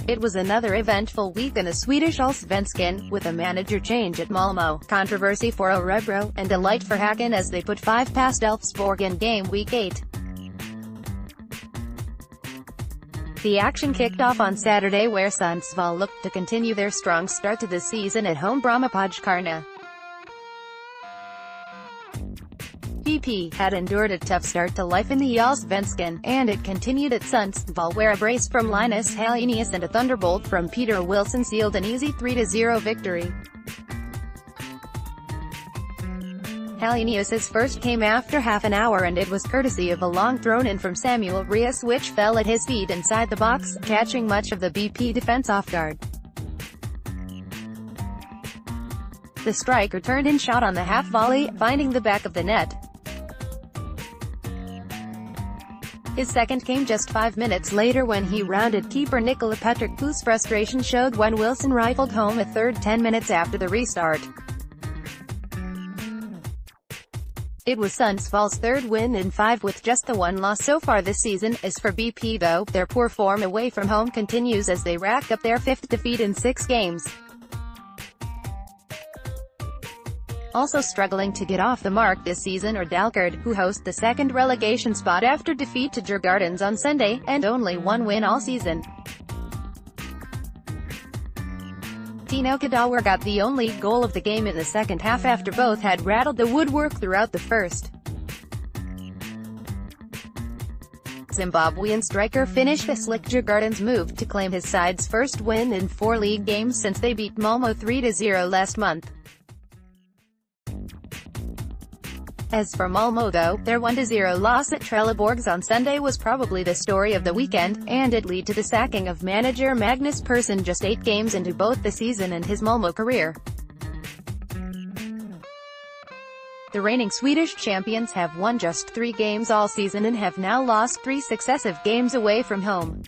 It was another eventful week in the Swedish Allsvenskan, with a manager change at Malmo, controversy for Orebro, and a light for Hacken as they put 5 past Elfsborg in game week 8. The action kicked off on Saturday where Sundsvall looked to continue their strong start to the season at home. Brommapojkarna BP had endured a tough start to life in the Allsvenskan, and it continued at Sundsvall where a brace from Linus Hallenius and a thunderbolt from Peter Wilson sealed an easy 3-0 victory. Hallenius's first came after half an hour, and it was courtesy of a long thrown-in from Samuel Reyes which fell at his feet inside the box, catching much of the BP defense off guard. The striker turned and shot on the half volley, finding the back of the net. His second came just 5 minutes later when he rounded keeper Nikola Petric, whose frustration showed when Wilson rifled home a third 10 minutes after the restart. It was Sundsvall's third win in 5 with just the one loss so far this season. As for BP though, their poor form away from home continues as they rack up their 5th defeat in 6 games. Also struggling to get off the mark this season are Dalkurd, who host the second relegation spot after defeat to Djurgårdens on Sunday, and only one win all season. Tino Kadawar got the only goal of the game in the second half after both had rattled the woodwork throughout the first. Zimbabwean striker finished a slick Djurgårdens move to claim his side's first win in 4 league games since they beat Malmo 3-0 last month. As for Malmo though, their 1-0 loss at Trelleborgs on Sunday was probably the story of the weekend, and it led to the sacking of manager Magnus Pehrsson just 8 games into both the season and his Malmo career. The reigning Swedish champions have won just 3 games all season and have now lost 3 successive games away from home.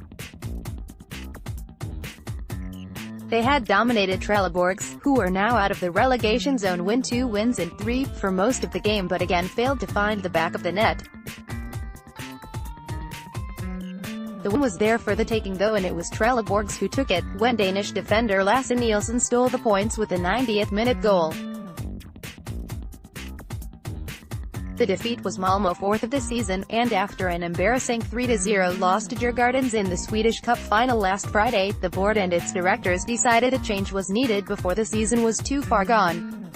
They had dominated Trelleborgs, who are now out of the relegation zone, win 2 wins in 3 for most of the game but again failed to find the back of the net. The win was there for the taking though, and it was Trelleborgs who took it, when Danish defender Lasse Nielsen stole the points with a 90th minute goal. The defeat was Malmo's 4th of the season, and after an embarrassing 3-0 loss to Djurgårdens in the Swedish Cup final last Friday, the board and its directors decided a change was needed before the season was too far gone.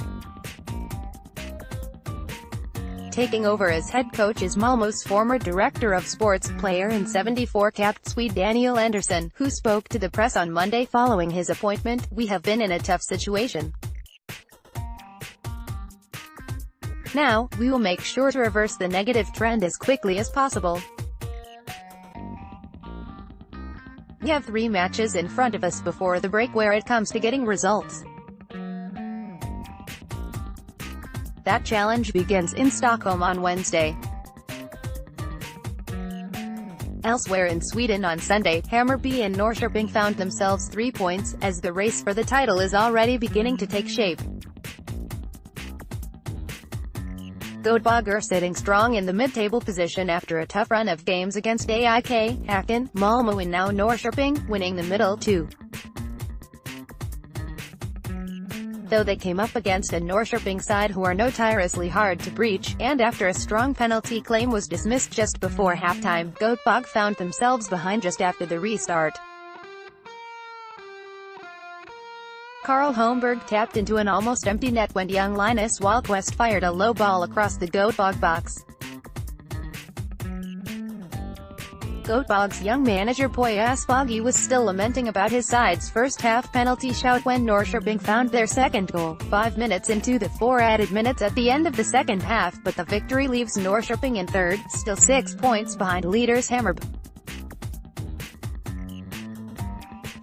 Taking over as head coach is Malmo's former director of sports, player and 74-capped Swede Daniel Andersson, who spoke to the press on Monday following his appointment. "We have been in a tough situation. Now, we will make sure to reverse the negative trend as quickly as possible. We have 3 matches in front of us before the break where it comes to getting results. That challenge begins in Stockholm on Wednesday." Elsewhere in Sweden on Sunday, Hammarby and Norrköping found themselves 3 points, as the race for the title is already beginning to take shape. Göteborg are sitting strong in the mid-table position after a tough run of games against AIK, Hacken, Malmo and now Norrköping, winning the middle 2. Though they came up against a Norrköping side who are notoriously hard to breach, and after a strong penalty claim was dismissed just before halftime, Göteborg found themselves behind just after the restart. Carl Holmberg tapped into an almost empty net when young Linus Hallenius fired a low ball across the Göteborg box. Göteborg's young manager Poya Asbaghi was still lamenting about his side's first half penalty shout when Norrköping found their second goal, 5 minutes into the 4 added minutes at the end of the second half, but the victory leaves Norrköping in third, still 6 points behind leaders Hammarby.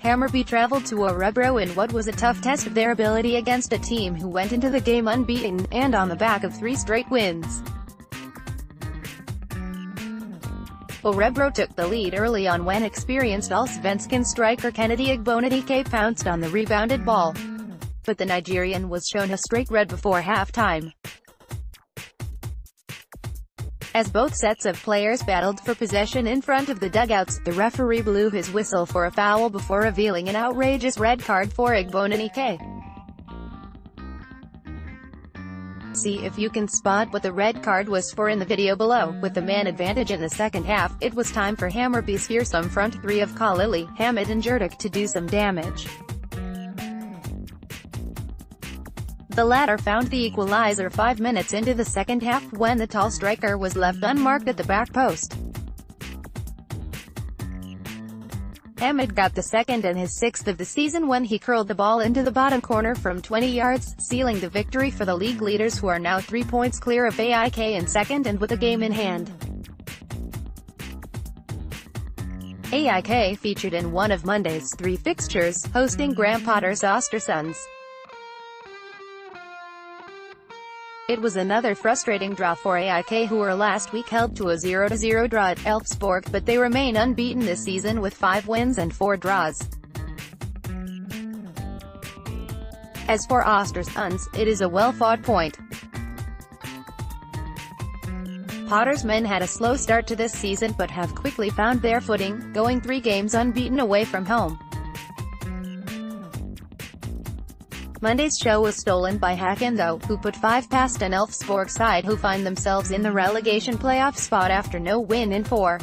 Hammarby traveled to Orebro in what was a tough test of their ability against a team who went into the game unbeaten, and on the back of 3 straight wins. Orebro took the lead early on when experienced Allsvenskan striker Kennedy Agbonadike pounced on the rebounded ball, but the Nigerian was shown a straight red before halftime. As both sets of players battled for possession in front of the dugouts, the referee blew his whistle for a foul before revealing an outrageous red card for Hammarby and AIK. See if you can spot what the red card was for in the video below. With the man advantage in the second half, it was time for Hammarby's fearsome front three of Kalili, Hamid and Jurdic to do some damage. The latter found the equalizer 5 minutes into the second half when the tall striker was left unmarked at the back post. Hamid got the second and his sixth of the season when he curled the ball into the bottom corner from 20 yards, sealing the victory for the league leaders who are now 3 points clear of AIK in second and with a game in hand. AIK featured in one of Monday's 3 fixtures, hosting Graham Potter's Östersunds. It was another frustrating draw for AIK, who were last week held to a 0-0 draw at Elfsborg, but they remain unbeaten this season with 5 wins and 4 draws. As for Östersunds, it is a well-fought point. Potter's men had a slow start to this season but have quickly found their footing, going 3 games unbeaten away from home. Monday's show was stolen by Hacken though, who put 5 past an Elfsborg side who find themselves in the relegation playoff spot after no win in 4.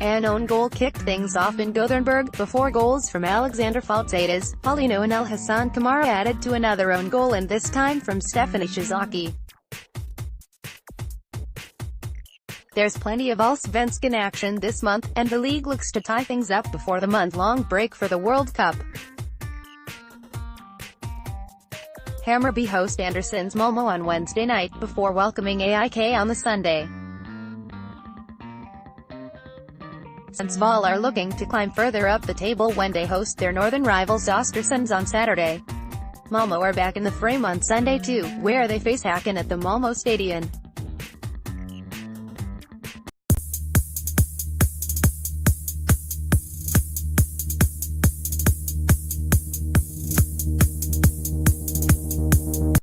An own goal kicked things off in Gothenburg, before goals from Alexander Faltaitis, Paulino and El Hassan Kamara added to another own goal, and this time from Stephanie Shizaki. There's plenty of Allsvenskan action this month, and the league looks to tie things up before the month-long break for the World Cup. Hammarby host Andersson's Malmo on Wednesday night, before welcoming AIK on the Sunday. Sundsvall are looking to climb further up the table when they host their northern rivals Östersunds on Saturday. Malmo are back in the frame on Sunday too, where they face Hacken at the Malmo Stadion.